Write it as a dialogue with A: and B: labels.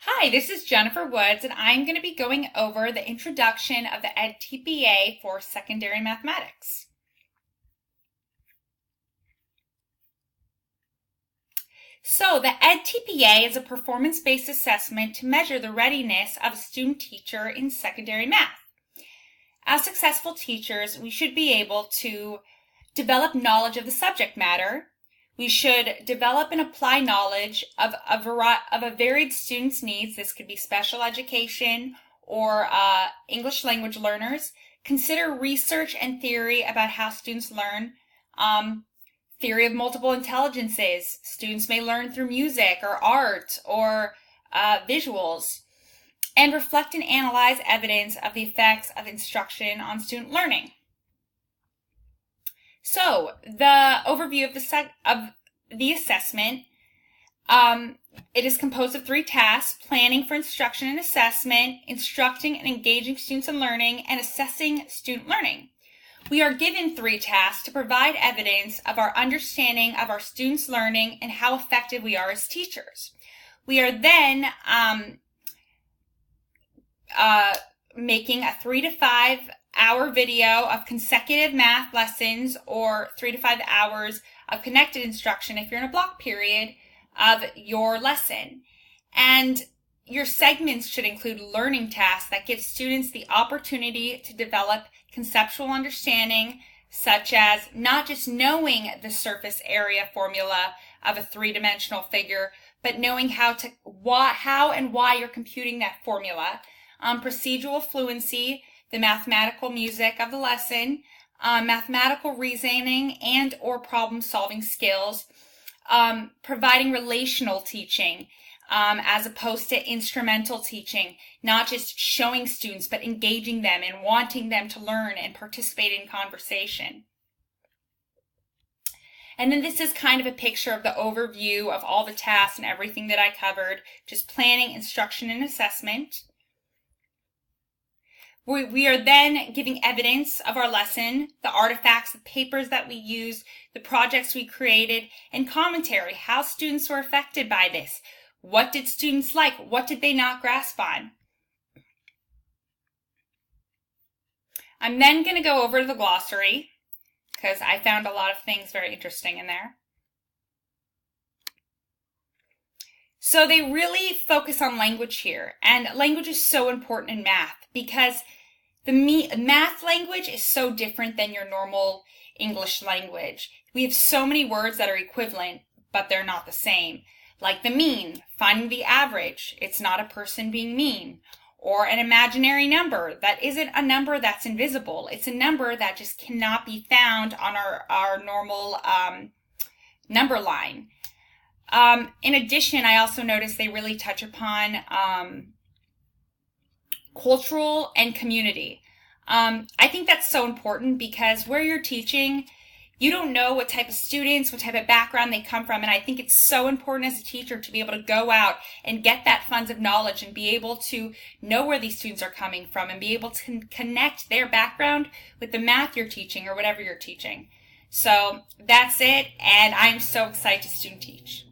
A: Hi, this is Jennifer Woods, and I'm going to be going over the introduction of the EdTPA for secondary mathematics. So the EdTPA is a performance-based assessment to measure the readiness of a student teacher in secondary math. As successful teachers, we should be able to develop knowledge of the subject matter. We should develop and apply knowledge of a varied student's needs. This could be special education or English language learners. Consider research and theory about how students learn. Theory of multiple intelligences. Students may learn through music or art or visuals. And reflect and analyze evidence of the effects of instruction on student learning. So, the overview of the assessment, it is composed of 3 tasks: planning for instruction and assessment, instructing and engaging students in learning, and assessing student learning. We are given 3 tasks to provide evidence of our understanding of our students' learning and how effective we are as teachers. We are then making a 3 to 5 hour video of consecutive math lessons, or 3 to 5 hours of connected instruction if you're in a block period of your lesson. And your segments should include learning tasks that give students the opportunity to develop conceptual understanding, such as not just knowing the surface area formula of a 3-dimensional figure, but knowing how and why you're computing that formula. Procedural fluency, the mathematical music of the lesson, mathematical reasoning and or problem-solving skills, providing relational teaching as opposed to instrumental teaching, not just showing students, but engaging them and wanting them to learn and participate in conversation. And then this is kind of a picture of the overview of all the tasks and everything that I covered, just planning, instruction, and assessment. We are then giving evidence of our lesson, the artifacts, the papers that we used, the projects we created, and commentary, how students were affected by this. What did students like? What did they not grasp on? I'm then going to go over to the glossary, because I found a lot of things very interesting in there. So they really focus on language here, and language is so important in math because the math language is so different than your normal English language. We have so many words that are equivalent, but they're not the same. Like the mean, finding the average. It's not a person being mean. Or an imaginary number. That isn't a number that's invisible. It's a number that just cannot be found on our normal number line. In addition, I also noticed they really touch upon cultural and community. I think that's so important because where you're teaching, you don't know what type of students, what type of background they come from, and I think it's so important as a teacher to be able to go out and get that funds of knowledge and be able to know where these students are coming from and be able to connect their background with the math you're teaching or whatever you're teaching. So that's it, and I'm so excited to student teach.